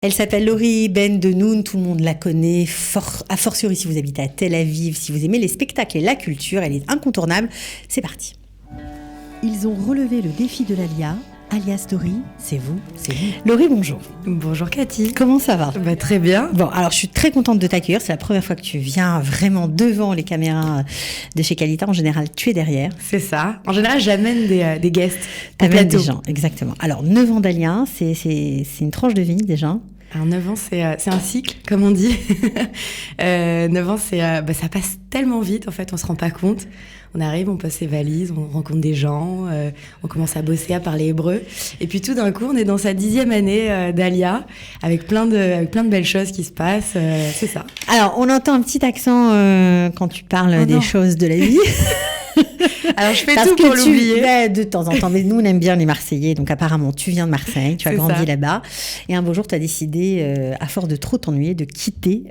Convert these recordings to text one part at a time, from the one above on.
Elle s'appelle Laurie Ben Denoun, tout le monde la connaît, a fortiori si vous habitez à Tel Aviv, si vous aimez les spectacles et la culture, elle est incontournable. C'est parti. Ils ont relevé le défi de l'Alia. Alia Story, c'est vous. Laurie, bonjour. Bonjour Cathy. Comment ça va ? Très bien. Bon, alors je suis très contente de t'accueillir. C'est la première fois que tu viens vraiment devant les caméras de chez Qualita. En général, tu es derrière. C'est ça. En général, j'amène des guests. T'amènes des gens, exactement. Alors, 9 ans d'Alia, c'est une tranche de vie déjà. Alors 9 ans, c'est un cycle, comme on dit. 9 ans, ça passe tellement vite, en fait, on se rend pas compte. On arrive, on pose ses valises, on rencontre des gens, on commence à bosser, à parler hébreu. Et puis tout d'un coup, on est dans sa 10e année d'Alia, avec plein de belles choses qui se passent. C'est ça. Alors, on entend un petit accent quand tu parles des choses de la vie. Alors, je fais tout pour l'oublier. De temps en temps, mais nous, on aime bien les Marseillais. Donc, apparemment, tu viens de Marseille, tu as grandi là-bas. Et un beau jour, tu as décidé, à force de trop t'ennuyer, de quitter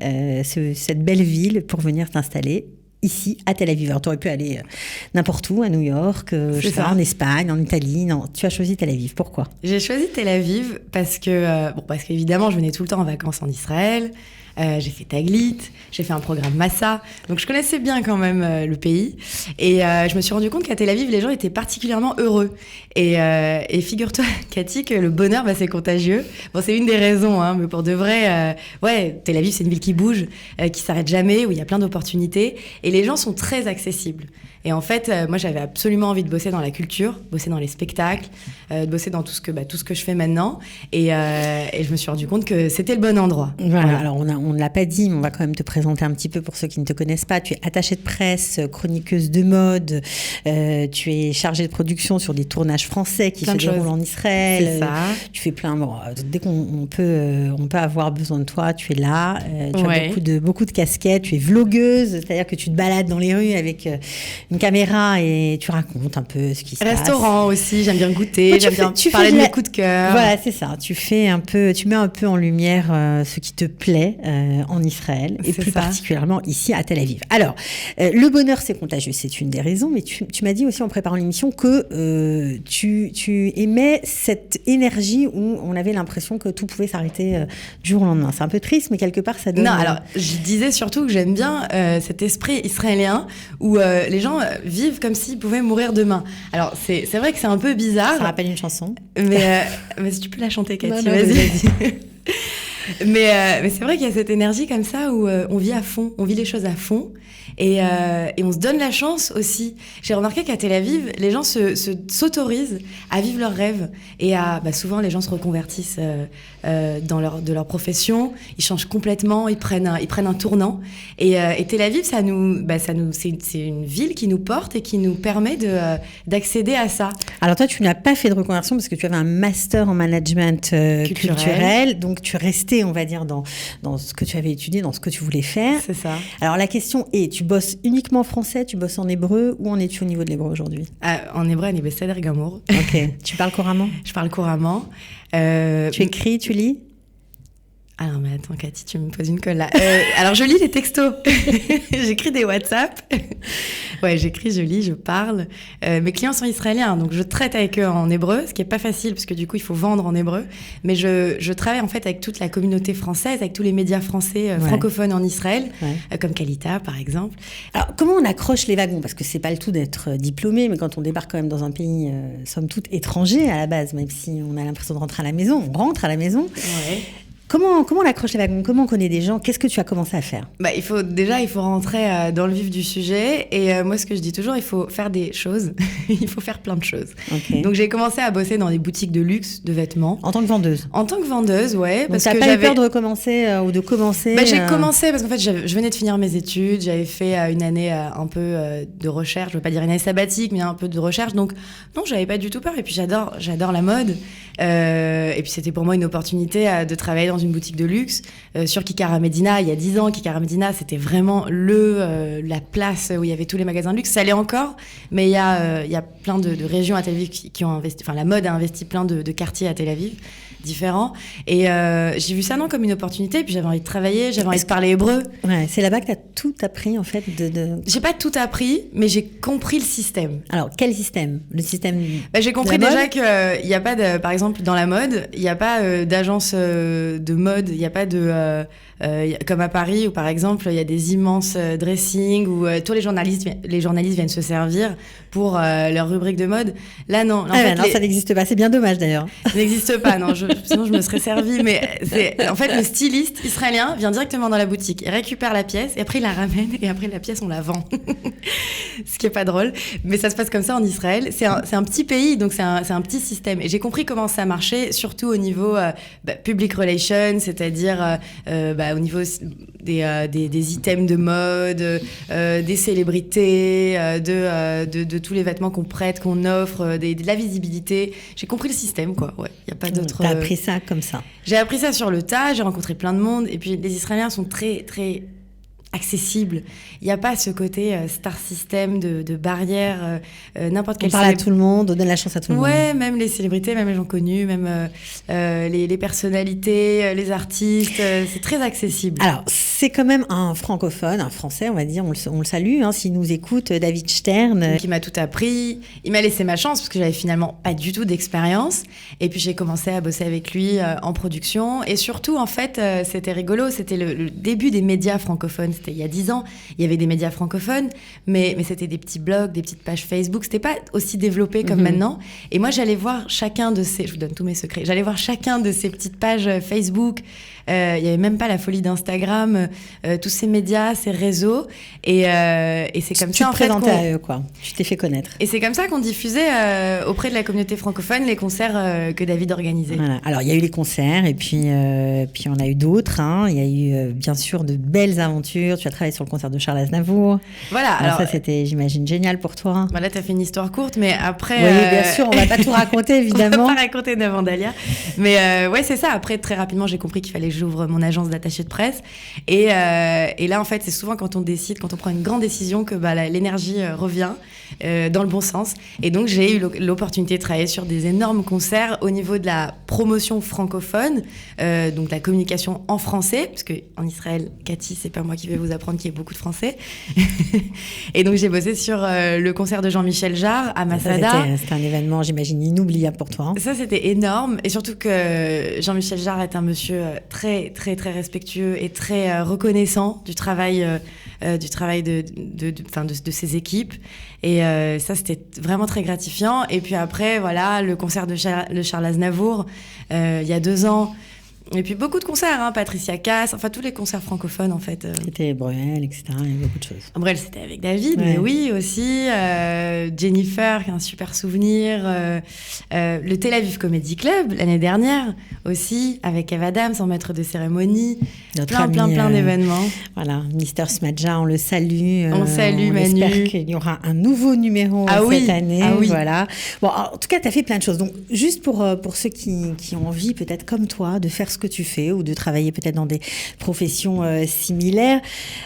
cette belle ville pour venir t'installer ici, à Tel Aviv. Alors, tu aurais pu aller n'importe où, à New York, en Espagne, en Italie. Non, tu as choisi Tel Aviv. Pourquoi ? J'ai choisi Tel Aviv parce qu'évidemment, je venais tout le temps en vacances en Israël. J'ai fait Taglit, j'ai fait un programme Massa, donc je connaissais bien quand même le pays. Et je me suis rendu compte qu'à Tel Aviv, les gens étaient particulièrement heureux. Et figure-toi, Cathy, que le bonheur, c'est contagieux. Bon, c'est une des raisons, mais pour de vrai, Tel Aviv, c'est une ville qui bouge, qui s'arrête jamais, où il y a plein d'opportunités. Et les gens sont très accessibles. Et en fait, moi, j'avais absolument envie de bosser dans la culture, bosser dans les spectacles, de bosser dans tout ce que je fais maintenant. Et je me suis rendu compte que c'était le bon endroit. Voilà. Alors, on ne l'a pas dit, mais on va quand même te présenter un petit peu pour ceux qui ne te connaissent pas. Tu es attachée de presse, chroniqueuse de mode. Tu es chargée de production sur des tournages français qui se déroulent en Israël. C'est ça. Tu fais plein... Bon, dès qu'on peut avoir besoin de toi, tu es là. Tu as beaucoup de casquettes. Tu es vlogueuse, c'est-à-dire que tu te balades dans les rues avec une caméra et tu racontes un peu ce qui se passe. Restaurant aussi, j'aime bien goûter, j'aime bien parler de mes coups de cœur. Voilà, c'est ça. Tu mets un peu en lumière ce qui te plaît en Israël et plus particulièrement ici à Tel Aviv. Alors, le bonheur c'est contagieux, c'est une des raisons, mais tu m'as dit aussi en préparant l'émission que tu aimais cette énergie où on avait l'impression que tout pouvait s'arrêter du jour au lendemain. C'est un peu triste, mais quelque part ça donne... Non, alors je disais surtout que j'aime bien cet esprit israélien où les gens vivent comme s'ils pouvaient mourir demain. Alors c'est vrai que c'est un peu bizarre. Ça rappelle une chanson. Mais si tu peux la chanter, Cathy, vas-y. Mais c'est vrai qu'il y a cette énergie comme ça où on vit à fond, on vit les choses à fond et on se donne la chance aussi. J'ai remarqué qu'à Tel Aviv, les gens s'autorisent à vivre leurs rêves et souvent les gens se reconvertissent de leur profession, ils changent complètement, ils prennent un tournant et Tel Aviv c'est une ville qui nous porte et qui nous permet d'accéder à ça. Alors toi tu n'as pas fait de reconversion parce que tu avais un master en management culturel, donc tu restais on va dire dans ce que tu avais étudié, dans ce que tu voulais faire. C'est ça. Alors la question est, tu bosses uniquement en français, tu bosses en hébreu, où en es-tu au niveau de l'hébreu aujourd'hui ? En hébreu, אני בסדר גמור. Ok. Tu parles couramment ? Je parle couramment. Tu écris, tu lis ? Alors, mais attends, Cathy, tu me poses une colle là. Alors, je lis les textos. J'écris des WhatsApp. J'écris, je lis, je parle. Mes clients sont israéliens, donc je traite avec eux en hébreu, ce qui est pas facile, parce que du coup, il faut vendre en hébreu. Mais je travaille en fait avec toute la communauté française, avec tous les médias français francophones en Israël, comme Qualita, par exemple. Alors, comment on accroche les wagons ? Parce que c'est pas le tout d'être diplômé, mais quand on débarque quand même dans un pays, somme toute, étranger à la base, même si on a l'impression de rentrer à la maison, on rentre à la maison. Ouais. Comment on accroche les wagons ? Comment on connaît des gens ? Qu'est-ce que tu as commencé à faire ? Il faut rentrer dans le vif du sujet. Et moi, ce que je dis toujours, il faut faire des choses. Il faut faire plein de choses. Okay. Donc, j'ai commencé à bosser dans des boutiques de luxe, de vêtements. En tant que vendeuse ? En tant que vendeuse, ouais. Donc, t'as pas eu peur de recommencer ou de commencer J'ai commencé parce qu'en fait, je venais de finir mes études. J'avais fait une année un peu de recherche. Je veux pas dire une année sabbatique, mais un peu de recherche. Donc, non, j'avais pas du tout peur. Et puis, j'adore la mode. Et puis, c'était pour moi une opportunité de travailler dans une boutique de luxe sur Kikar Medina. Il y a 10 ans, Kikar Medina, c'était vraiment la place où il y avait tous les magasins de luxe. Ça l'est encore, mais il y a plein de régions à Tel Aviv qui ont investi, enfin la mode a investi plein de quartiers à Tel Aviv différents. Et j'ai vu ça comme une opportunité. Puis j'avais envie de travailler, j'avais envie de parler hébreu. Ouais, c'est là-bas que tu as tout appris en fait. J'ai pas tout appris, mais j'ai compris le système. Alors quel système ? Le système j'ai compris déjà qu'il n'y a pas par exemple exemple, dans la mode, il n'y a pas d'agence de mode, il n'y a pas de... comme à Paris, où par exemple, il y a des immenses dressings où tous les journalistes viennent se servir pour leur rubrique de mode. Là, non. Ça n'existe pas. C'est bien dommage, d'ailleurs. Ça n'existe pas, non. Sinon, je me serais servie. Mais en fait, le styliste israélien vient directement dans la boutique, il récupère la pièce, et après, il la ramène, et après, la pièce, on la vend. Ce qui est pas drôle. Mais ça se passe comme ça en Israël. C'est un petit pays, donc c'est un petit système. Et j'ai compris comment ça marchait, surtout au niveau public relations, c'est-à-dire au niveau des items de mode, des célébrités, de tous les vêtements qu'on prête, qu'on offre, de la visibilité. J'ai compris le système, quoi. Ouais, y a pas d'autre. T'as appris ça comme ça. J'ai appris ça sur le tas. J'ai rencontré plein de monde. Et puis les Israéliens sont très très accessible. Il n'y a pas ce côté star system de barrière, n'importe quel... On parle à tout le monde, on donne la chance à tout le monde. Ouais, même les célébrités, même les gens connus, même les personnalités, les artistes, c'est très accessible. Alors, c'est quand même un francophone, un français, on va dire, on le salue, s'il nous écoute, David Stern. Qui m'a tout appris. Il m'a laissé ma chance parce que j'avais finalement pas du tout d'expérience. Et puis j'ai commencé à bosser avec lui en production. Et surtout, en fait, c'était rigolo, c'était le début des médias francophones. C'était il y a 10 ans, il y avait des médias francophones, mais c'était des petits blogs, des petites pages Facebook, c'était pas aussi développé comme maintenant. Et moi, j'allais voir chacun de ces... Je vous donne tous mes secrets. J'allais voir chacun de ces petites pages Facebook. Il y avait même pas la folie d'Instagram, tous ces médias, ces réseaux. Et c'est comme ça, en fait, tu te présentais à eux, quoi. Tu t'es fait connaître. Et c'est comme ça qu'on diffusait auprès de la communauté francophone les concerts que David organisait. Voilà. Alors, il y a eu les concerts, et puis on a eu d'autres. Il y a eu, bien sûr, de belles aventures. Tu as travaillé sur le concert de Charles Aznavour. Voilà. Alors ça, c'était, j'imagine, génial pour toi. Voilà, t'as fait une histoire courte, mais après... Oui, bien sûr, on va pas tout raconter, évidemment. On va pas raconter Navandalia. Mais ouais, c'est ça. Après, très rapidement, j'ai compris qu'il fallait que j'ouvre mon agence d'attaché de presse. Et là, en fait, c'est souvent quand on décide, quand on prend une grande décision, que l'énergie revient dans le bon sens. Et donc, j'ai eu l'opportunité de travailler sur des énormes concerts au niveau de la promotion francophone, donc la communication en français, parce qu'en Israël, Cathy, c'est pas moi qui vais vous apprendre qu'il y a beaucoup de français. Et donc, j'ai bossé sur le concert de Jean-Michel Jarre à Masada. C'était un événement, j'imagine, inoubliable pour toi. Ça, c'était énorme. Et surtout que Jean-Michel Jarre est un monsieur très, très, très respectueux et très reconnaissant du travail de ses équipes. Et ça, c'était vraiment très gratifiant. Et puis après, voilà, le concert de Charles Aznavour, il y a 2 ans. Et puis beaucoup de concerts, Patricia Cass, enfin tous les concerts francophones en fait. C'était Bruel, etc. Il y a beaucoup de choses. Bruel, c'était avec David, mais oui aussi. Jennifer, qui a un super souvenir. Le Tel Aviv Comedy Club, l'année dernière aussi, avec Eve Adams en maître de cérémonie. Plein d'événements. Voilà, Mister Smadja, on le salue. On salue on Manu. Espère qu'il y aura un nouveau numéro cette année. Ah oui. Voilà. Bon, en tout cas, tu as fait plein de choses. Donc, juste pour ceux qui ont envie, peut-être comme toi, de faire ce que tu fais ou de travailler peut-être dans des professions similaires,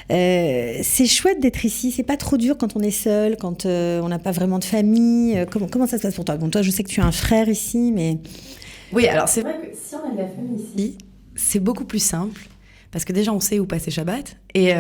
c'est chouette d'être ici. C'est pas trop dur quand on est seul, quand on n'a pas vraiment de famille. Comment ça se passe pour toi? Bon, toi, je sais que tu as un frère ici, mais... Oui, alors c'est vrai que si on a de la famille ici, c'est beaucoup plus simple. Parce que déjà, on sait où passer Shabbat. Et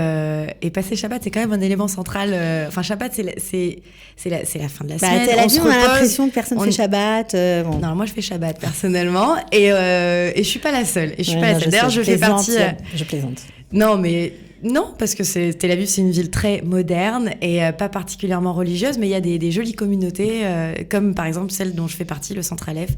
passer Shabbat, c'est quand même un élément central. Enfin, Shabbat, c'est la fin de la semaine. On a l'impression que personne ne fait Shabbat. Bon. Non, moi, je fais Shabbat, personnellement. Et je suis pas la seule. D'ailleurs, je fais partie... Je plaisante. Non, mais... Non, parce que Tel Aviv, c'est une ville très moderne et pas particulièrement religieuse, mais il y a des jolies communautés, comme par exemple celle dont je fais partie, le Centre Aleph,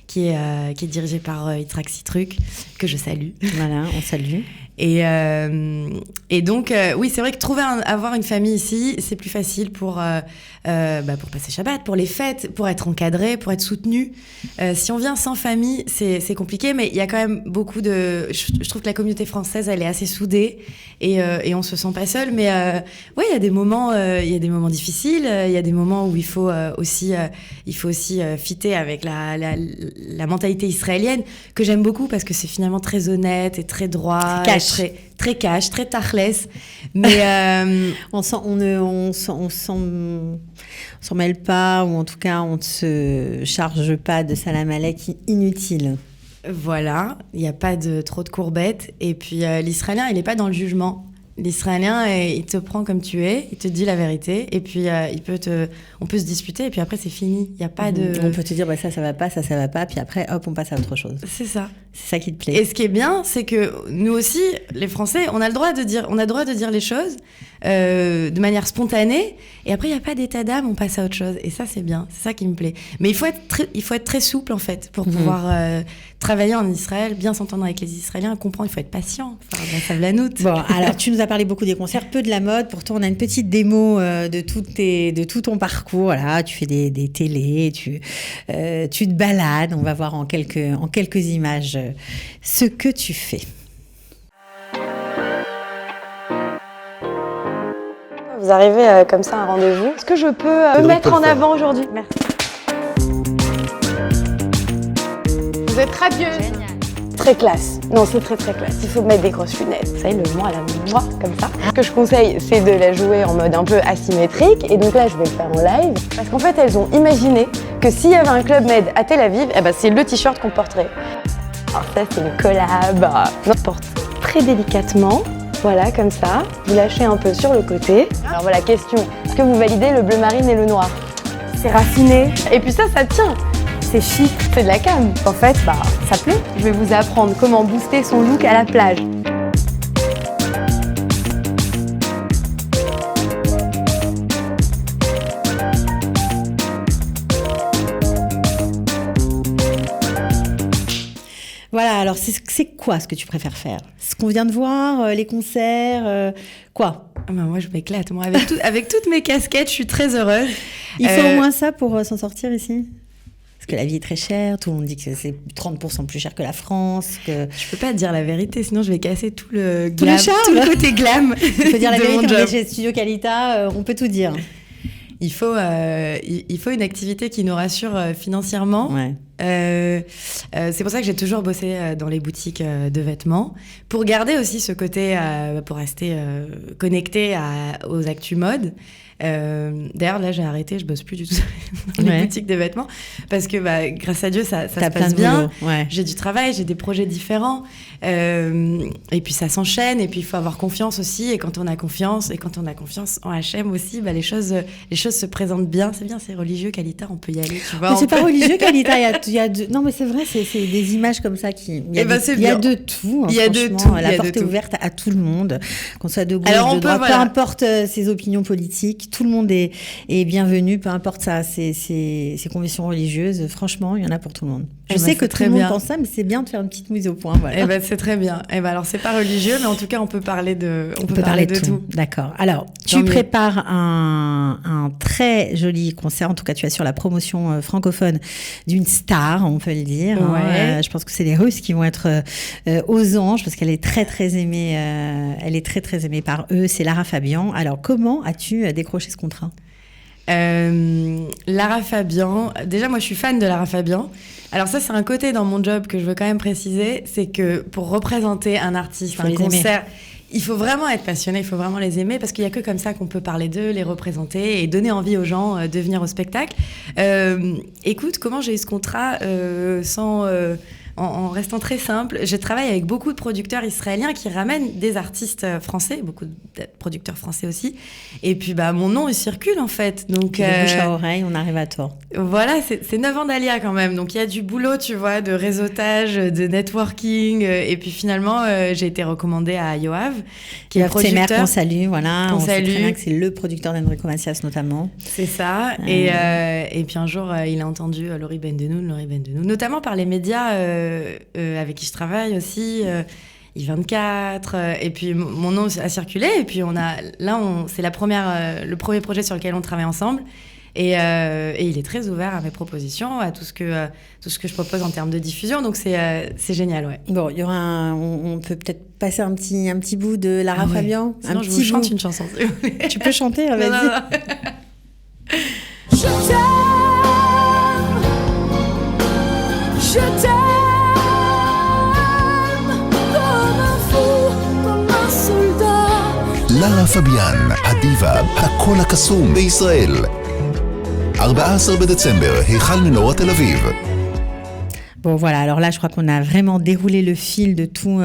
qui est dirigé par Yitzhak Sitruk, que je salue. Voilà, on salue. Et donc, oui, c'est vrai que avoir une famille ici, c'est plus facile pour passer Shabbat, pour les fêtes, pour être encadré, pour être soutenu. Si on vient sans famille, c'est compliqué, mais il y a quand même beaucoup de... Je trouve que la communauté française, elle est assez soudée et on se sent pas seul. Mais ouais, il y a des moments difficiles, il y a des moments où il faut aussi fitter avec la mentalité israélienne, que j'aime beaucoup parce que c'est finalement très honnête et très droit. Très cash, très tachlès, mais on s'en mêle pas, ou en tout cas on ne se charge pas de salam aleik inutile. Voilà, il n'y a pas trop de courbettes, et puis l'Israélien, il n'est pas dans le jugement. L'Israélien, il te prend comme tu es, il te dit la vérité, et puis on peut se disputer, et puis après c'est fini. Il y a pas de. On peut te dire ça va pas, ça va pas, puis après hop, on passe à autre chose. C'est ça. C'est ça qui te plaît. Et ce qui est bien, c'est que nous aussi, les Français, on a le droit de dire les choses de manière spontanée, et après il y a pas d'état d'âme, on passe à autre chose. Et ça c'est bien, c'est ça qui me plaît. Mais il faut être très souple en fait pour pouvoir travailler en Israël, bien s'entendre avec les Israéliens, comprendre. Il faut être patient. Enfin, la savlanoute. Bon, alors tu nous as parlé beaucoup des concerts, peu de la mode. Pourtant, on a une petite démo de tout ton parcours. Voilà, tu fais des télés, tu te balades. On va voir en quelques images ce que tu fais. Vous arrivez comme ça à un rendez-vous. Est-ce que je peux me mettre en avant aujourd'hui? Merci. Vous êtes radieuse. Génial. Très classe. Non, c'est très très classe. Il faut mettre des grosses lunettes. Vous savez, le moi à la moi, comme ça. Ce que je conseille, c'est de la jouer en mode un peu asymétrique. Et donc là, je vais le faire en live. Parce qu'en fait, elles ont imaginé que s'il y avait un Club Med à Tel Aviv, c'est le t-shirt qu'on porterait. Alors ça, c'est une collab. On porte très délicatement. Voilà, comme ça. Vous lâchez un peu sur le côté. Alors voilà, question. Est-ce que vous validez le bleu marine et le noir? C'est raffiné. Et puis ça tient. C'est chic, c'est de la cam. En fait, ça plaît. Je vais vous apprendre comment booster son look à la plage. Voilà, alors c'est quoi ce que tu préfères faire? Ce qu'on vient de voir, les concerts, quoi? Moi, je m'éclate. Moi, avec toutes mes casquettes, je suis très heureuse. Il faut au moins ça pour s'en sortir ici? Parce que la vie est très chère, tout le monde dit que c'est 30% plus cher que la France. Que... Je peux pas te dire la vérité, sinon je vais casser tout le charme, tout le côté glam. Il faut dire la vérité, on est chez Studio Qualita, on peut tout dire. Il faut une activité qui nous rassure financièrement. Ouais. C'est pour ça que j'ai toujours bossé dans les boutiques de vêtements, pour garder aussi ce côté, pour rester connecté aux actus mode. D'ailleurs là j'ai arrêté, je bosse plus du tout dans les boutiques de vêtements parce que grâce à Dieu ça se passe bien. Ouais. J'ai du travail, j'ai des projets différents et puis ça s'enchaîne, et puis il faut avoir confiance aussi, et quand on a confiance en H&M aussi, les choses se présentent bien. C'est bien, c'est religieux Qualita, on peut y aller, tu vois. Mais c'est pas religieux Qualita, non mais c'est vrai, c'est des images comme ça qui il y a de tout, hein, la porte est ouverte à tout le monde, qu'on soit de gauche, de droite, peu importe ses opinions politiques. Tout le monde est bienvenu, peu importe ses convictions religieuses. Franchement, il y en a pour tout le monde. Je sais que tout le monde pense ça, mais c'est bien de faire une petite mise au point. Voilà. C'est très bien. Alors, c'est pas religieux, mais en tout cas, on peut parler de tout. D'accord. Alors, tu prépares un très joli concert. En tout cas, tu assures la promotion francophone d'une star, on peut le dire. Ouais. Je pense que c'est les Russes qui vont être aux anges, parce qu'elle est très, très aimée. Elle est très, très aimée par eux. C'est Lara Fabian. Alors, comment as-tu décroché ce contrat? Lara Fabian, déjà moi je suis fan de Lara Fabian. Alors ça c'est un côté dans mon job que je veux quand même préciser, c'est que pour représenter un artiste, un concert, il faut vraiment être passionné, il faut vraiment les aimer, parce qu'il n'y a que comme ça qu'on peut parler d'eux, les représenter et donner envie aux gens de venir au spectacle. Écoute, comment j'ai eu ce contrat en restant très simple? Je travaille avec beaucoup de producteurs israéliens qui ramènent des artistes français, beaucoup de producteurs français aussi. Et puis, mon nom, il circule, en fait. Donc, de bouche à oreille, on arrive à toi. Voilà, c'est 9 ans d'Alia, quand même. Donc, il y a du boulot, tu vois, de réseautage, de networking. Et puis, finalement, j'ai été recommandée à Yoav, qui est producteur. Qu'on salue, voilà. On salue. Sait très bien que c'est le producteur d'Enrico Macias, notamment. C'est ça. Et puis, un jour, il a entendu Laurie Bendenou, notamment par les médias avec qui je travaille aussi, I24, et puis mon nom a circulé, et puis c'est le premier projet sur lequel on travaille ensemble, et il est très ouvert à mes propositions, à tout ce que je propose en termes de diffusion, donc c'est génial, ouais. Bon, il y aura on peut peut-être passer un petit bout de Lara Fabian. Sinon, je vous chante une chanson. Tu peux chanter, vas-y. Non. Je t'aime comme un fou, comme un soldat. לארה פביאן, הדיבה, הקול הקסום בישראל. 14 בדצמבר, היכל מנורות תל אביב. Bon, voilà. Alors là, je crois qu'on a vraiment déroulé le fil de tout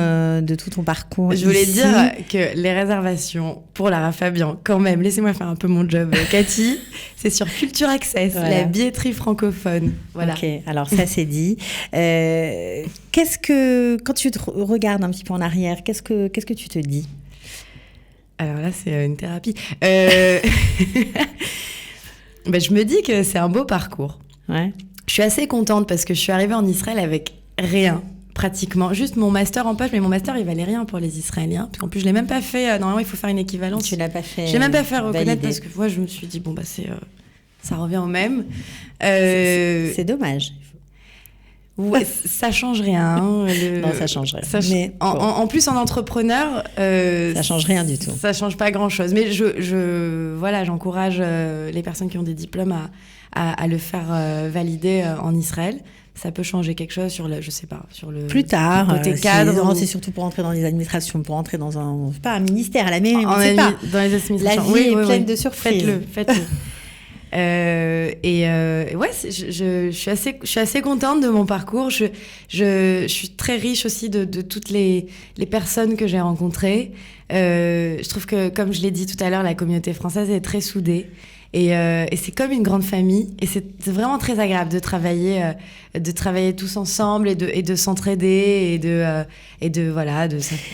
ton parcours. Je voulais ici. dire que les réservations pour Lara Fabian, quand même, laissez-moi faire un peu mon job, Cathy, c'est sur Culture Access, voilà. la billetterie francophone. Voilà. Ok, alors ça c'est dit. Quand tu te regardes un petit peu en arrière, qu'est-ce que tu te dis? Alors là, c'est une thérapie. Ben, je me dis que c'est un beau parcours. Ouais. Je suis assez contente parce que je suis arrivée en Israël avec rien, pratiquement. Juste mon master en poche, mais mon master, il valait rien pour les Israéliens. Parce qu'en plus, je l'ai même pas fait. Normalement, il faut faire une équivalence. Tu l'as pas fait. Je l'ai même pas fait reconnaître valider. parce que moi, je me suis dit, bon, bah, ça revient au même. C'est dommage. Ouais, ça change rien. Non, ça change rien. Mais en plus, en entrepreneur, ça change rien du tout. Ça change pas grand-chose. Mais j'encourage les personnes qui ont des diplômes à le faire valider en Israël. Ça peut changer quelque chose sur le plus tard, côté cadre. C'est surtout pour entrer dans les administrations, pour entrer dans un ministère, à la mairie, dans les administrations. La vie est pleine de surprises. Faites-le. Je suis assez contente de mon parcours. Je suis très riche aussi de toutes les personnes que j'ai rencontrées. Je trouve que, comme je l'ai dit tout à l'heure, la communauté française est très soudée. Et c'est comme une grande famille. Et c'est vraiment très agréable de travailler tous ensemble et de s'entraider et de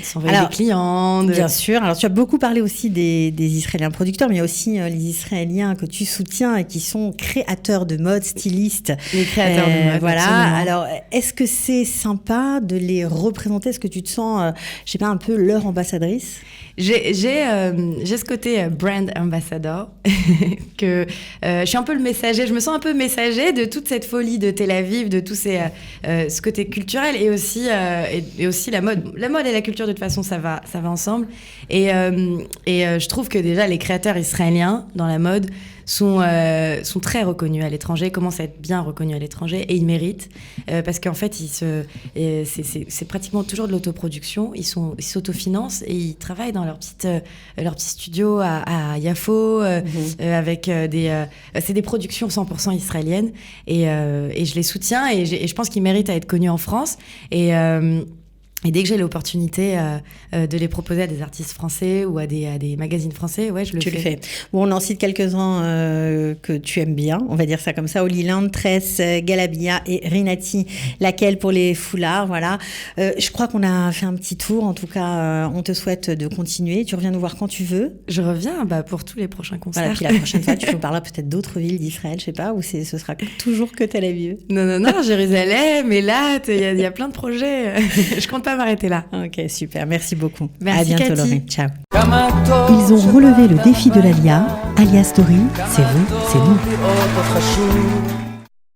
s'envoyer des clients. Bien sûr. Alors, tu as beaucoup parlé aussi des Israéliens producteurs, mais il y a aussi les Israéliens que tu soutiens et qui sont créateurs de mode, stylistes. Les créateurs de mode, voilà. Absolument. Alors, est-ce que c'est sympa de les représenter? Est-ce que tu te sens, je sais pas, un peu leur ambassadrice? J'ai ce côté brand ambassador que je suis un peu le messager. Je me sens un peu messager de toute cette folie de Tel Aviv, de tout ce côté culturel et aussi la mode. La mode et la culture, de toute façon, ça va ensemble. Et je trouve que déjà les créateurs israéliens dans la mode sont très reconnus à l'étranger, commencent à être bien reconnus à l'étranger et ils méritent parce qu'en fait c'est pratiquement toujours de l'autoproduction. Ils s'autofinancent et ils travaillent dans leur petit studio à Yafo avec c'est des productions 100% israéliennes et je les soutiens et je pense qu'ils méritent à être connus en France et dès que j'ai l'opportunité de les proposer à des artistes français ou à des magazines français, ouais, je le fais. Bon, on en cite quelques-uns que tu aimes bien, on va dire ça comme ça. Holy Land, Tress, Galabia et Rinati, laquelle pour les foulards, voilà. Je crois qu'on a fait un petit tour, en tout cas, on te souhaite de continuer. Tu reviens nous voir quand tu veux. Je reviens pour tous les prochains concerts. Voilà, puis la prochaine fois, tu nous parleras peut-être d'autres villes d'Israël, je sais pas, ou ce sera toujours que Tel Aviv. Non, Jérusalem, Eilat, il y a plein de projets. Je compte pas m'arrêter là. Ok, super. Merci beaucoup. Merci, à bientôt, Cathy. Laurie. Ciao. Ils ont relevé le défi de l'Alia. Alia Story, c'est vous, c'est nous.